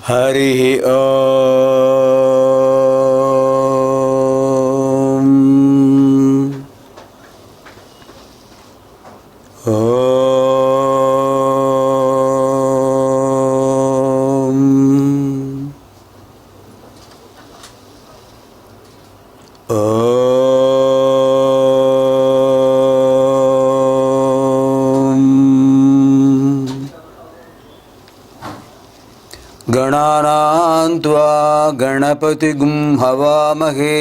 హరి ఓం. ఓం. గణానాం త్వా గణపతిగుం హవామహే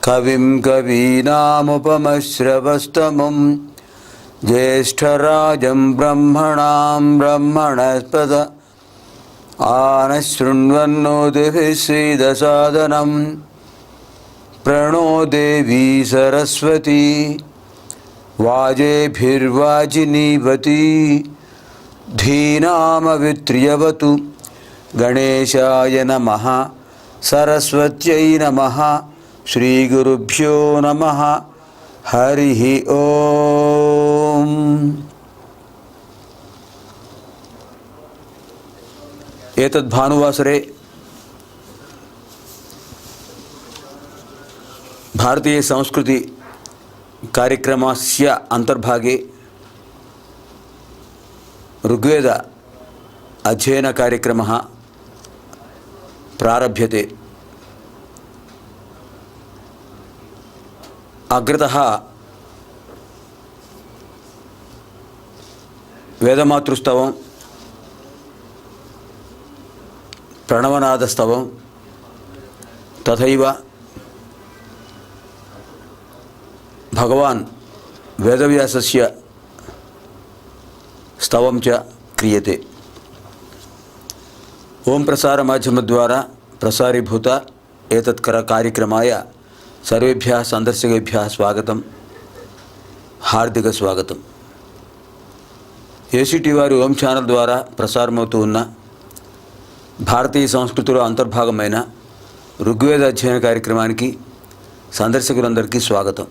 కవిం కవీనాముపమశ్రవస్తమం జ్యేష్ఠరాజం బ్రహ్మణాం బ్రహ్మణస్పద ఆనశృణ్వన్నోతిభిः శ్రీదసాదనం ప్రణో దేవీ సరస్వతీ వాజేభిర్వాజినీవతీ ధీనామవిత్ర్యవతు. గణేశాయ నమః, సరస్వత్యై నమః, శ్రీగురుభ్యో నమః. హరి ఓం. ఏతద్భానువాసరే భారతీయ సంస్కృతి కార్యక్రమస్య అంతర్భాగే ఋగ్వేద అధ్యయన కార్యక్రమः ప్రారభ్యతే. అగ్రతः వేదమాతృస్తవం, ప్రణవనాదస్తవం, తథైవ భగవాన్ వేదవ్యాసస్య స్తవం చ క్రియతే. ఓం ప్రసార మాధ్యమ ద్వారా ప్రసారీభూత ఏతత్కర కార్యక్రమాయ సర్వేభ్యः సందర్శకేభ్యः స్వాగతం, హార్దిక స్వాగతం. ఏసీటీ వారి ఓం ఛానల్ ద్వారా ప్రసారమవుతూ ఉన్న భారతీయ సంస్కృతిలో అంతర్భాగమైన ఋగ్వేద అధ్యయన కార్యక్రమానికి సందర్శకులందరికీ స్వాగతం.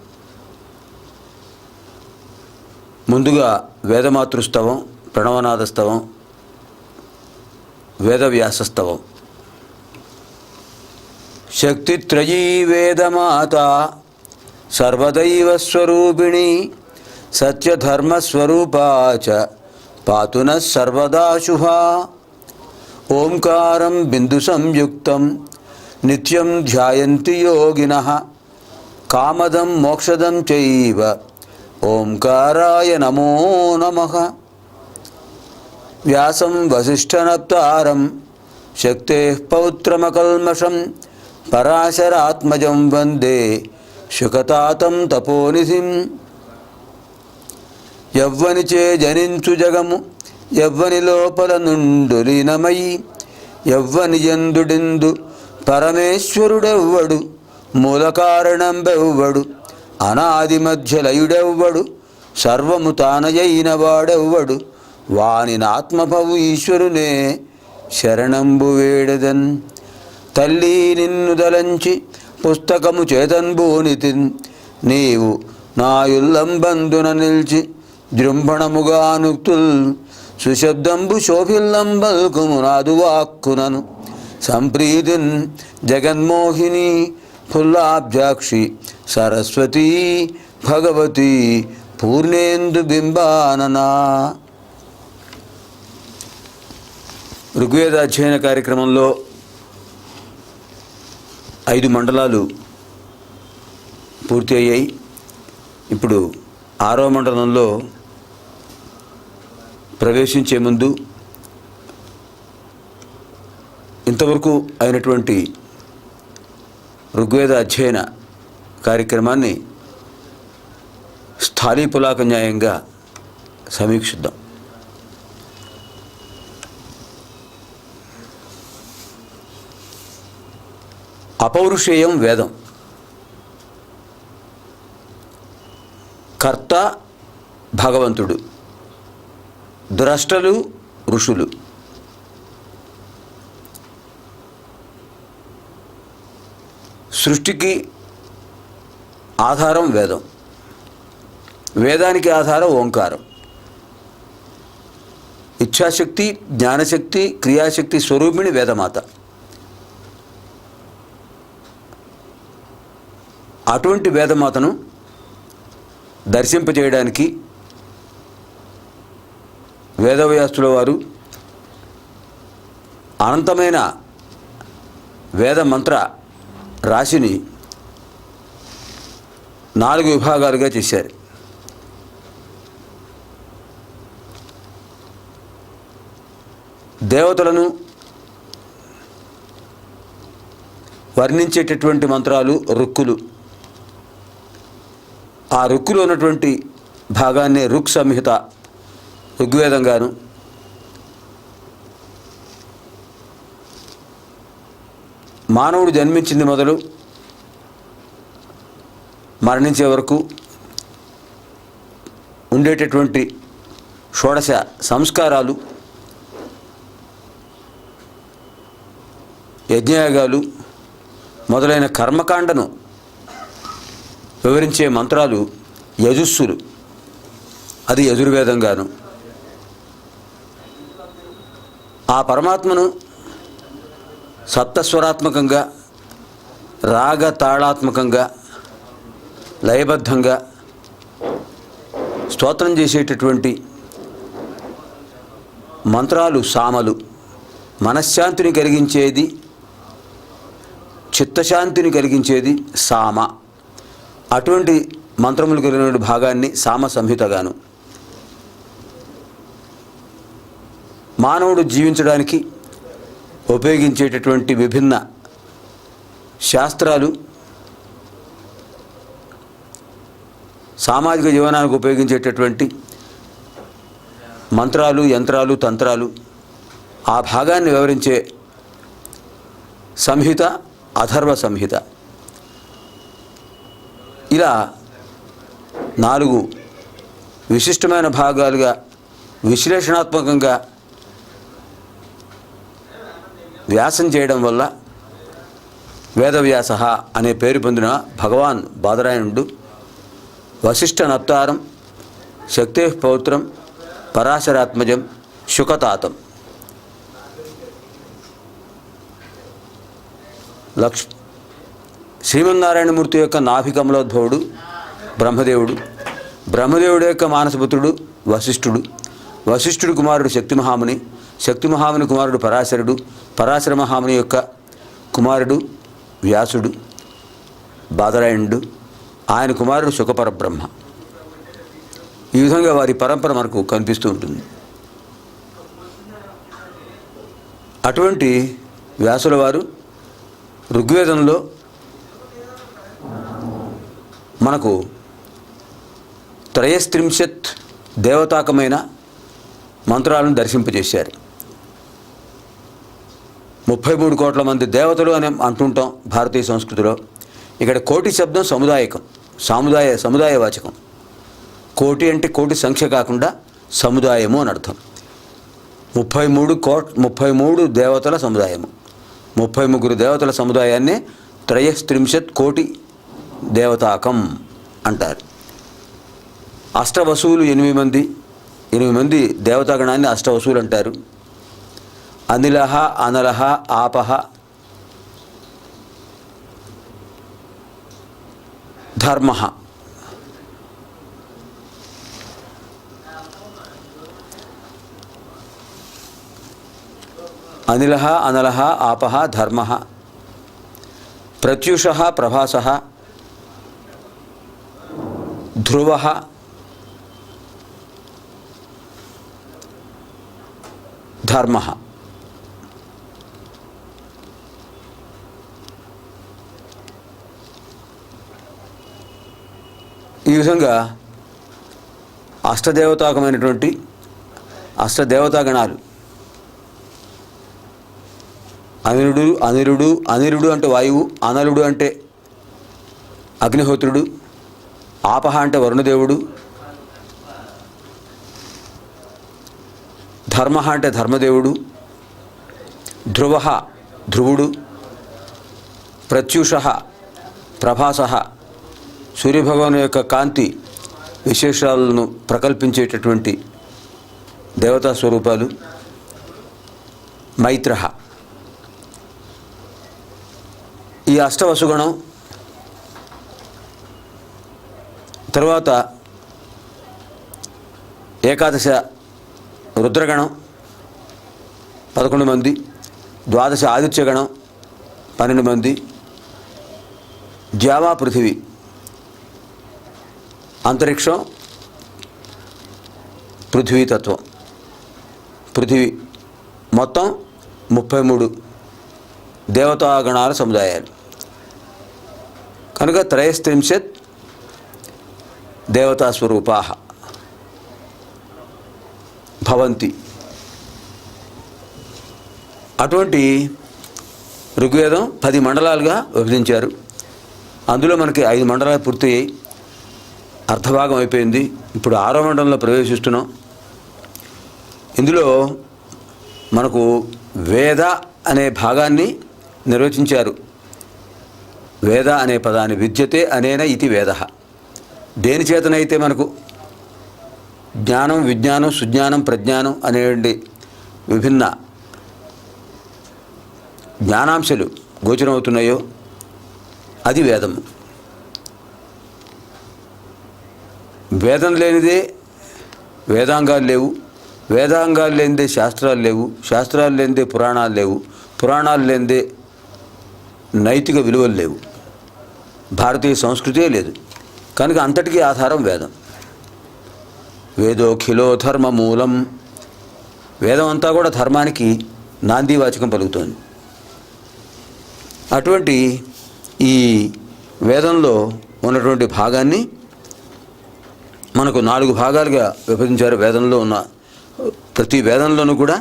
ముందుగా వేదమాతృస్తవం, ప్రణవనాదస్తవం, వేదవ్యాసస్తవం. శక్తిత్రయీ వేదమాత సర్వదైవస్వరూపిణి సత్యధర్మస్వరూపా చ పాతు నః సర్వదా శుభా. ఓంకారం బిందు సంయుక్తం నిత్యం ధ్యాయంతి యోగినః కామదం మోక్షదం చైవ ఓంకారాయ నమో నమః. వ్యాసం వసిష్ఠనప్తారం శక్తేః పౌత్రమకల్మషం పరాశరాత్మజం వందే శుకతాతం తపోనిధిం. యవ్వనిచే జనించు జగము యవ్వని లోపల నుండు లీనమై యవ్వని యందుడిందు పరమేశ్వరుడెవ్వడు మూలకారణంబెవ్వడు అనాది మధ్యలయుడెవ్వడు సర్వము తానయైన వాడెవ్వడు వాని ఆత్మభవు ఈశ్వరునే శరణంబు వేడదన్. తల్లి నిన్ను దలంచి పుస్తకము చేతన్బూనితిన్ నీవు నాయుల్లంబందున నిల్చి జృంభణముగా నుక్తుల్ సుశబ్దంబు శోభిల్లంబల్కుము నాదు వాక్కునను సంప్రీతిన్ జగన్మోహిని ఫుల్లాబ్జాక్షి సరస్వతీ భగవతి పూర్ణేందు బింబాననా. ఋగ్వేద అధ్యయన కార్యక్రమంలో 5 మండలాలు పూర్తి అయ్యాయి. ఇప్పుడు 6వ మండలంలో ప్రవేశించే ముందు ఇంతవరకు అయినటువంటి ఋగ్వేద అధ్యయన కార్యక్రమాన్ని స్థాళీపులాక న్యాయంగా సమీక్షిద్దాం. అపౌరుషేయం వేదం. కర్త భగవంతుడు, ద్రష్టలు ఋషులు. సృష్టికి ఆధారం వేదం, వేదానికి ఆధారం ఓంకారం. ఈ ఇచ్ఛాశక్తి, జ్ఞానశక్తి, క్రియాశక్తి స్వరూపిణి వేదమాత. అటువంటి వేదమాతను దర్శింపజేయడానికి వేదవ్యాసుల వారు అనంతమైన వేద మంత్ర రాశిని 4 విభాగాలుగా చేశారు. దేవతలను వర్ణించేటటువంటి మంత్రాలు రుక్కులు. ఆ రుక్కులో ఉన్నటువంటి భాగాన్ని రుక్ సంహిత ఋగ్వేదంగాను, మానవుడు జన్మించింది మొదలు మరణించే వరకు ఉండేటటువంటి షోడశ సంస్కారాలు, యజ్ఞయాగాలు మొదలైన కర్మకాండను వివరించే మంత్రాలు యజుస్సులు, అది యజుర్వేదంగాను. ఆ పరమాత్మను సప్తస్వరాత్మకంగా, రాగతాళాత్మకంగా, లయబద్ధంగా స్తోత్రం చేసేటటువంటి మంత్రాలు సామలు. మనశ్శాంతిని కలిగించేది, చిత్తశాంతిని కలిగించేది సామ. అటువంటి మంత్రములు కలిగిన భాగాన్ని సామ సంహితగాను. మానవుడు జీవించడానికి ఉపయోగించేటటువంటి విభిన్న శాస్త్రాలు, సామాజిక జీవనానికి ఉపయోగించేటటువంటి మంత్రాలు, యంత్రాలు, తంత్రాలు, ఆ భాగాన్ని వివరించే సంహిత అథర్వ సంహిత. ఇలా 4 విశిష్టమైన భాగాలుగా విశ్లేషణాత్మకంగా వ్యాసం చేయడం వల్ల వేదవ్యాస అనే పేరు పొందిన భగవాన్ బాదరాయణుడు వశిష్ఠ నప్తారం శక్తే పౌత్రం పరాశరాత్మజం శుకతాతం శ్రీమన్నారాయణమూర్తి యొక్క నాభికమలోద్భవుడు బ్రహ్మదేవుడు, బ్రహ్మదేవుడు యొక్క మానసపుత్రుడు వశిష్ఠుడు, వశిష్ఠుడి కుమారుడు శక్తిమహాముని, శక్తిమహాముని కుమారుడు పరాశరుడు, పరాశర మహాముని యొక్క కుమారుడు వ్యాసుడు బాదరాయణుడు, ఆయన కుమారుడు శుకపరబ్రహ్మ. ఈ విధంగా వారి పరంపర మనకు కనిపిస్తూ ఉంటుంది. అటువంటి వ్యాసుల వారు ఋగ్వేదంలో మనకు 33 దేవతాకమైన మంత్రాలను దర్శింపజేశారు. 33 కోట్ల మంది దేవతలు అని అంటుంటాం భారతీయ సంస్కృతిలో. ఇక్కడ కోటి శబ్దం సముదాయకం, సముదాయవాచకం. కోటి అంటే కోటి సంఖ్య కాకుండా సముదాయము అని అర్థం. 33 దేవతల సముదాయము, 33 దేవతల సముదాయాన్ని 33 కోటి దేవతాకం అంటారు. అష్టవసువులు 8 మంది దేవతాగణాన్ని అష్టవసువులు అంటారు. అనిలహ, అనలహ, ఆపహ, ధర్మ. అనిలహ, అనలహ, ఆపహ, ధర్మ. ప్రత్యూష, ప్రభాస, ధ్రువ, ధర్మ. ఈ విధంగా అష్టదేవతాకమైనటువంటి అష్టదేవతాగణాలు అనిరుడు అంటే వాయువు, అనలుడు అంటే అగ్నిహోత్రుడు, ఆపహ అంటే వరుణదేవుడు, ధర్మ అంటే ధర్మదేవుడు, ధ్రువ ధ్రువుడు, ప్రత్యూష ప్రభాస సూర్యభగవాను యొక్క కాంతి విశేషాలను ప్రకల్పించేటటువంటి దేవతా స్వరూపాలు. మైత్ర, ఈ అష్టవసుగణం. తర్వాత ఏకాదశ రుద్రగణం 11 మంది, ద్వాదశ ఆదిత్యగణం 12 మంది, జావా పృథివీ, అంతరిక్షం, పృథ్వీతత్వం, పృథివీ, మొత్తం 33 దేవతాగణాల సముదాయాలు. కనుక 33 దేవతాస్వరూపాః భవంతి. అటువంటి ఋగ్వేదం 10 మండలాలుగా విభజించారు. అందులో మనకి 5 మండలాలు పూర్తయ్యాయి, అర్ధభాగం అయిపోయింది. ఇప్పుడు 6వ మండలంలో ప్రవేశిస్తున్నాం. ఇందులో మనకు వేద అనే భాగాన్ని నిర్వచించారు. వేద అనే పదాన్ని విద్యతే అనేన ఇతి వేద. దేని చేతనైతే మనకు జ్ఞానం, విజ్ఞానం, సుజ్ఞానం, ప్రజ్ఞానం అనేటువంటి విభిన్న జ్ఞానాంశాలు గోచరమవుతున్నాయో అది వేదము. వేదం లేనిదే వేదాంగాలు లేవు, వేదాంగాలు లేనిదే శాస్త్రాలు లేవు, శాస్త్రాలు లేనిదే పురాణాలు లేవు, పురాణాలు లేనిదే నైతిక విలువలు లేవు, భారతీయ సంస్కృతే లేదు. కనుక అంతటికీ ఆధారం వేదం. వేదోఖిలో ధర్మ మూలం. వేదం అంతా కూడా ధర్మానికి నాందీవాచకం పలుకుతోంది. అటువంటి ఈ వేదంలో ఉన్నటువంటి భాగాన్ని మనకు 4 భాగాలుగా విభజించారు. వేదంలో ఉన్న ప్రతి వేదంలోనూ కూడా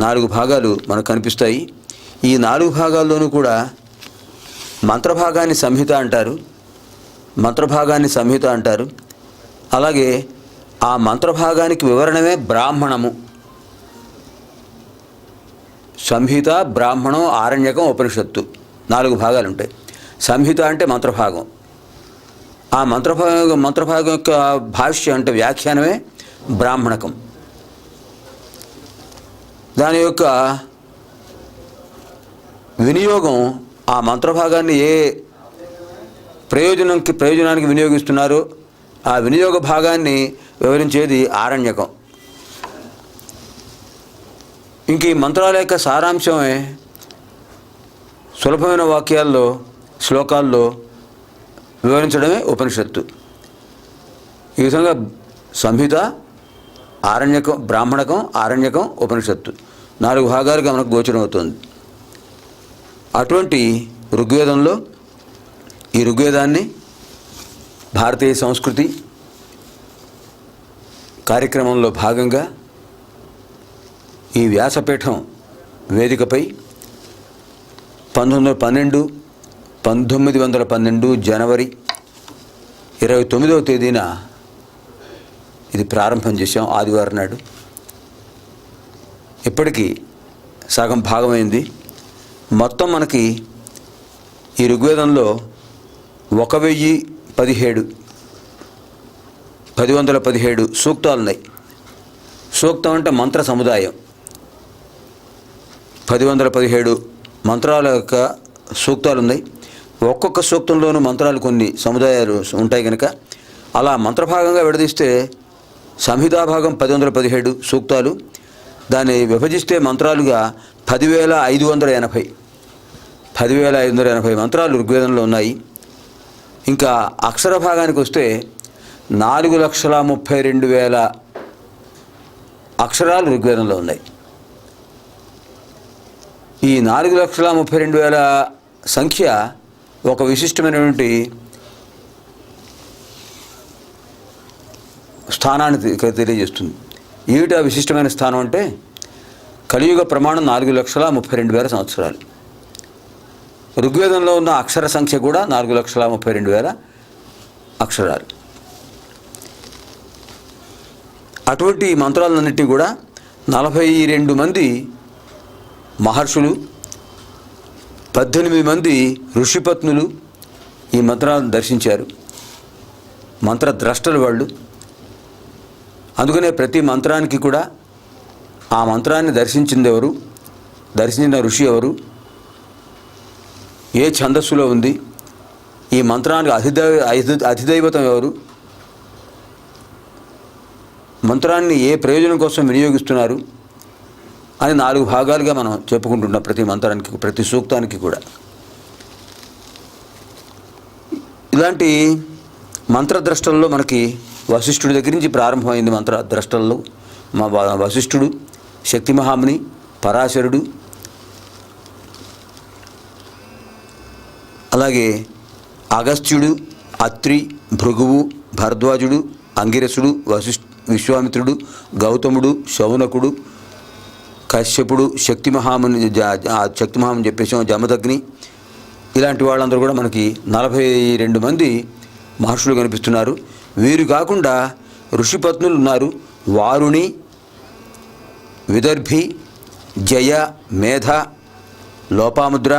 4 భాగాలు మనకు కనిపిస్తాయి. ఈ 4 భాగాల్లోనూ కూడా మంత్రభాగాన్ని సంహిత అంటారు, మంత్రభాగాన్ని సంహిత అంటారు. అలాగే ఆ మంత్రభాగానికి వివరణమే బ్రాహ్మణము. సంహిత, బ్రాహ్మణం, ఆరణ్యకం, ఉపనిషత్తు 4 భాగాలు ఉంటాయి. సంహిత అంటే మంత్రభాగం. ఆ మంత్రభాగం యొక్క భాష్యం అంటే వ్యాఖ్యానమే బ్రాహ్మణకం. దాని యొక్క వినియోగం, ఆ మంత్రభాగాన్ని ఏ ప్రయోజనానికి వినియోగిస్తున్నారో ఆ వినియోగ భాగాన్ని వివరించేది ఆరణ్యకం. ఇంక ఈ మంత్రాల యొక్క సారాంశమే సులభమైన వాక్యాల్లో, శ్లోకాల్లో వివరించడమే ఉపనిషత్తు. ఈ విధంగా సంహిత, ఆరణ్యకం, బ్రాహ్మణకం, ఆరణ్యకం, ఉపనిషత్తు 4 భాగాలుగా మనకు గోచరం అవుతుంది. అటువంటి ఋగ్వేదంలో ఈ ఋగ్వేదాన్ని భారతీయ సంస్కృతి కార్యక్రమంలో భాగంగా ఈ వ్యాసపీఠం వేదికపై 1912 జనవరి 29వ తేదీన ఇది ప్రారంభం చేశాం, ఆదివారం నాడు. ఇప్పటికీ సగం భాగమైంది. మొత్తం మనకి ఈ ఋగ్వేదంలో 1117 సూక్తాలు ఉన్నాయి. సూక్తం అంటే మంత్ర సముదాయం. 1117 మంత్రాల యొక్క సూక్తాలు ఉన్నాయి. ఒక్కొక్క సూక్తంలోనూ మంత్రాలు కొన్ని సముదాయాలు ఉంటాయి కనుక అలా మంత్రభాగంగా విడదీస్తే సంహితాభాగం 1117 సూక్తాలు, దాన్ని విభజిస్తే మంత్రాలుగా 10,580 మంత్రాలు ఋగ్వేదంలో ఉన్నాయి. ఇంకా అక్షర భాగానికి వస్తే 4,32,000 అక్షరాలు ఋగ్వేదంలో ఉన్నాయి. ఈ 4,32,000 సంఖ్య ఒక విశిష్టమైనటువంటి స్థానాన్ని తెలియజేస్తుంది. ఏమిటా విశిష్టమైన స్థానం అంటే కలియుగ ప్రమాణం 4,32,000 సంవత్సరాలు. ఋగ్వేదంలో ఉన్న అక్షర సంఖ్య కూడా 4,32,000 అక్షరాలు. అటువంటి మంత్రాలన్నిటి కూడా 42 మంది మహర్షులు, 18 మంది ఋషిపత్నులు ఈ మంత్రాలను దర్శించారు. మంత్రద్రష్టలు వాళ్ళు. అందుకనే ప్రతి మంత్రానికి కూడా ఆ మంత్రాన్ని దర్శించిన ఋషి ఎవరు, ఏ ఛందస్సులో ఉంది, ఈ మంత్రానికి అధిదైవతం ఎవరు, మంత్రాన్ని ఏ ప్రయోజనం కోసం వినియోగిస్తున్నారు అని 4 భాగాలుగా మనం చెప్పుకుంటున్నాం. ప్రతి మంత్రానికి, ప్రతి సూక్తానికి కూడా. ఇలాంటి మంత్రద్రష్టల్లో మనకి వశిష్ఠుడి దగ్గర నుంచి ప్రారంభమైంది. మంత్రద్రష్టల్లో వశిష్ఠుడు, శక్తి మహాముని, పరాశరుడు, అలాగే అగస్త్యుడు, అత్రి, భృగువు, భరద్వాజుడు, అంగిరసుడు, విశ్వామిత్రుడు, గౌతముడు, శౌనకుడు, కశ్యపుడు, శక్తి మహాముని చెప్పేసాం, జమదగ్ని, ఇలాంటి వాళ్ళందరూ కూడా మనకి 42 మంది మహర్షులు కనిపిస్తున్నారు. వీరు కాకుండా ఋషిపత్నులు ఉన్నారు. వారుణి, విదర్భి, జయ, మేధ, లోపాముద్ర,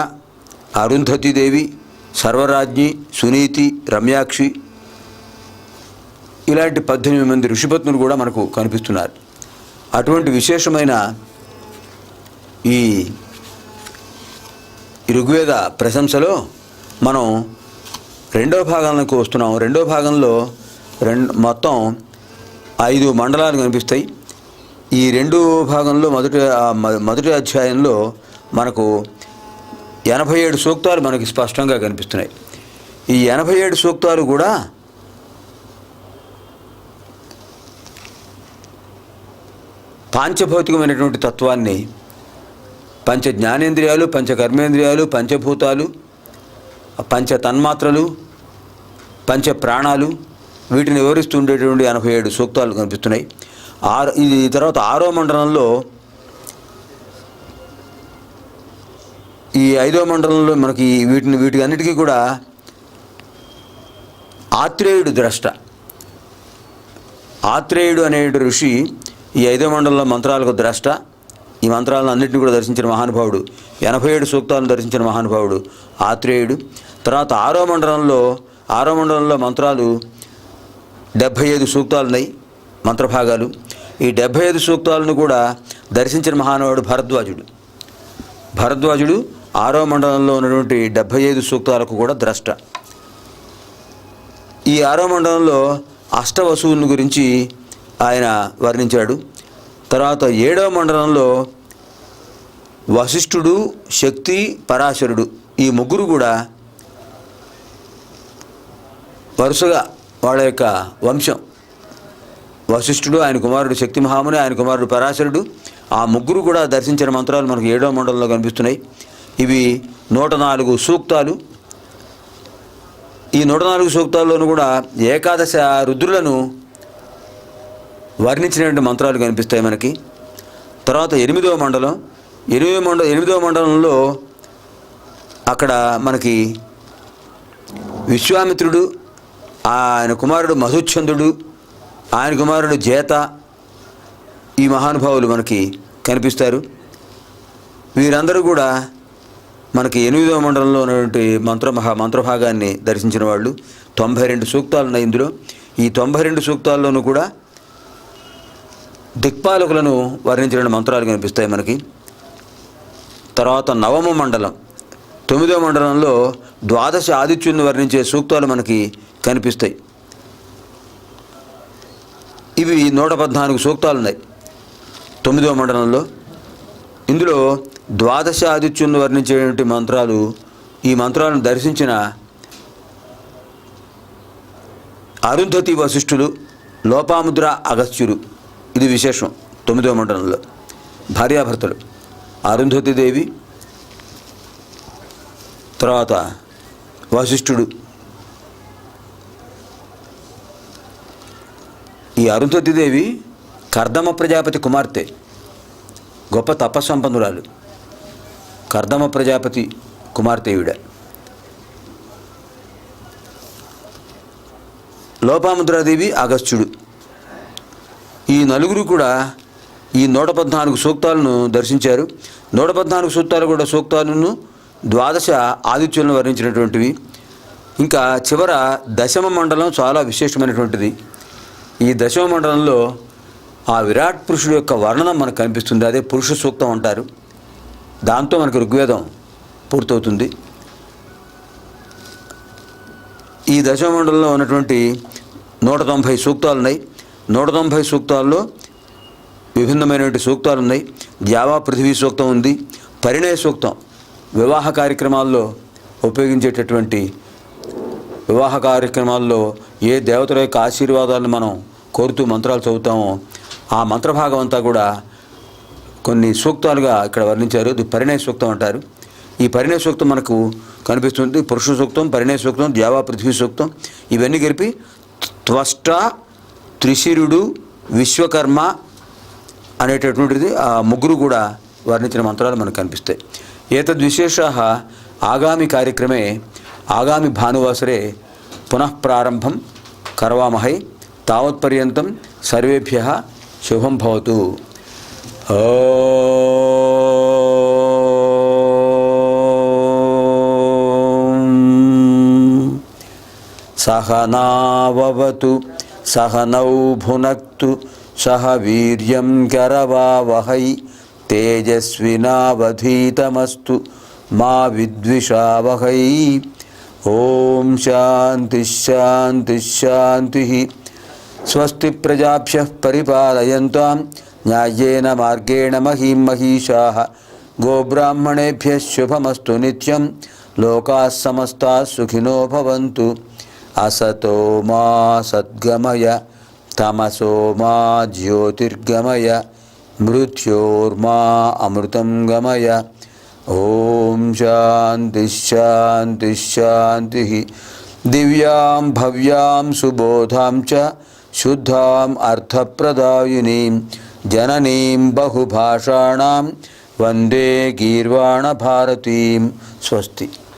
అరుంధతీదేవి, సర్వరాజ్ఞి, సునీతి, రమ్యాక్షి, ఇలాంటి 18 మంది ఋషిపత్నులు కూడా మనకు కనిపిస్తున్నారు. అటువంటి విశేషమైన ఈ ఋగ్వేద ప్రశంసలో మనం 2వ భాగానికి వస్తున్నాం. 2వ భాగంలో మొత్తం 5 మండలాలు కనిపిస్తాయి. ఈ 2వ భాగంలో మొదటి అధ్యాయంలో మనకు 87 సూక్తాలు మనకి స్పష్టంగా కనిపిస్తున్నాయి. ఈ 87 సూక్తాలు కూడా పాంచభౌతికమైనటువంటి తత్వాన్ని, పంచ జ్ఞానేంద్రియాలు, పంచ కర్మేంద్రియాలు, పంచభూతాలు, పంచ తన్మాత్రలు, పంచ ప్రాణాలు, వీటిని వివరిస్తూ ఉండేటువంటి 87 సూక్తాలు కనిపిస్తున్నాయి. ఇది తర్వాత 6వ మండలంలో, ఈ 5వ మండలంలో మనకి వీటి అన్నిటికీ కూడా ఆత్రేయుడు ద్రష్ట. ఆత్రేయుడు అనే ఋషి ఈ 5వ మండలంలో మంత్రాలకు ద్రష్ట. ఈ మంత్రాలను అన్నింటినీ కూడా దర్శించిన మహానుభావుడు, 87 సూక్తాలను దర్శించిన మహానుభావుడు ఆత్రేయుడు. తర్వాత 6వ మండలంలో మంత్రాలు 75 సూక్తాలు ఉన్నాయి, మంత్రభాగాలు. ఈ 75 సూక్తాలను కూడా దర్శించిన మహానుభావుడు భరద్వాజుడు 6వ మండలంలో ఉన్నటువంటి 75 సూక్తాలకు కూడా ద్రష్ట. ఈ 6వ మండలంలో అష్టవసువుని గురించి ఆయన వర్ణించాడు. తర్వాత 7వ మండలంలో వశిష్ఠుడు, శక్తి, పరాశరుడు, ఈ ముగ్గురు కూడా వరుసగా వాళ్ళ యొక్క వంశం, వశిష్ఠుడు, ఆయన కుమారుడు శక్తి మహాముని, ఆయన కుమారుడు పరాశరుడు, ఆ ముగ్గురు కూడా దర్శించిన మంత్రాలు మనకు 7వ మండలంలో కనిపిస్తున్నాయి. ఇవి 104 సూక్తాలు. ఈ 104 సూక్తాల్లోనూ కూడా ఏకాదశ రుద్రులను వర్ణించినటువంటి మంత్రాలు కనిపిస్తాయి మనకి. తర్వాత 8వ మండలంలో అక్కడ మనకి విశ్వామిత్రుడు, ఆయన కుమారుడు మధుచ్ఛందుడు, ఆయన కుమారుడు జేత, ఈ మహానుభావులు మనకి కనిపిస్తారు. వీరందరూ కూడా మనకి 8వ మండలంలో ఉన్నటువంటి మంత్రభాగాన్ని దర్శించిన వాళ్ళు. 92 సూక్తాలు ఉన్నాయి ఇందులో. ఈ 92 సూక్తాల్లోనూ కూడా దిక్పాలకులను వర్ణించిన మంత్రాలు కనిపిస్తాయి మనకి. తర్వాత 9వ మండలం, 9వ మండలంలో 12 ఆదిత్యులను వర్ణించే సూక్తాలు మనకి కనిపిస్తాయి. ఇవి 114 సూక్తాలు ఉన్నాయి 9వ మండలంలో. ఇందులో 12 ఆదిత్యులను వర్ణించేటువంటి మంత్రాలు, ఈ మంత్రాలను దర్శించిన అరుంధతి వశిష్ఠులు, లోపాముద్ర అగస్త్యులు, ఇది విశేషం. 9వ మండలంలో భార్యాభర్తలు అరుంధతీదేవి, తర్వాత వశిష్ఠుడు. ఈ అరుంధతీదేవి కర్దమ ప్రజాపతి కుమార్తె, గొప్ప తపస్సంపన్నురాలు. కర్దమ ప్రజాపతి కుమార్తె ఈవిడ. లోపాముద్రాదేవి, అగస్త్యుడు, ఈ నలుగురు కూడా ఈ 114 సూక్తాలను దర్శించారు. 114 సూక్తాలను 12 ఆదిత్యులను వర్ణించినటువంటివి. ఇంకా చివర 10వ మండలం చాలా విశేషమైనటువంటిది. ఈ 10వ మండలంలో ఆ విరాట్ పురుషుడు యొక్క వర్ణనం మనకు కనిపిస్తుంది. అదే పురుష సూక్తం అంటారు. దాంతో మనకు ఋగ్వేదం పూర్తవుతుంది. ఈ దశమండలంలో ఉన్నటువంటి 190 సూక్తాలు ఉన్నాయి. 190 సూక్తాల్లో విభిన్నమైనటువంటి సూక్తాలు ఉన్నాయి. ద్యావా పృథివీ సూక్తం ఉంది. పరిణయ సూక్తం వివాహ కార్యక్రమాల్లో ఉపయోగించేటటువంటి, వివాహ కార్యక్రమాల్లో ఏ దేవతల యొక్క ఆశీర్వాదాలను మనం కోరుతూ మంత్రాలు చదువుతామో ఆ మంత్రభాగం అంతా కూడా కొన్ని సూక్తాలుగా ఇక్కడ వర్ణించారు. ఇది పరిణయ సూక్తం అంటారు. ఈ పరిణయ సూక్తం మనకు కనిపిస్తుంది. పురుష సూక్తం, పరిణయ సూక్తం, ద్యావా పృథ్వీ సూక్తం ఇవన్నీ కలిపి త్వష్ట, త్రిశిరుడు, విశ్వకర్మ అనేటటువంటిది ఆ ముగ్గురు కూడా వర్ణించిన మంత్రాలు మనకు కనిపిస్తాయి. ఏతద్విశేషాః ఆగామి కార్యక్రమే ఆగామి భానువాసరే పునః ప్రారంభం కర్వామహై. తావత్పర్యంతం సర్వేభ్యః శుభం భవతు. సహనావవతు సహనౌ భునక్తు సహ వీర్యం కరవావహై. తేజస్వినావధీతమస్తు మా విద్విషావహై. ఓం శాంతి శాంతి శాంతి. స్వస్తి ప్రజాభ్యః పరిపాలయంతాం న్యాయేన మార్గేణ మహీం మహీషాః. గోబ్రాహ్మణేభ్యः శుభమస్తు నిత్యం. లోకాः సమస్తాः సుఖినో భవంతు. అసతో మా సద్గమయ తమసో మా జ్యోతిర్గమయ మృత్యోర్మా అమృతం గమయ. ఓం శాంతి శాంతి శాంతి. దివ్యాం భవ్యాం సుబోధాం చ శుద్ధాం అర్థప్రదాయినీం జననీం బహుభాషాణాం వందే గీర్వాణ భారతీం. స్వస్తి.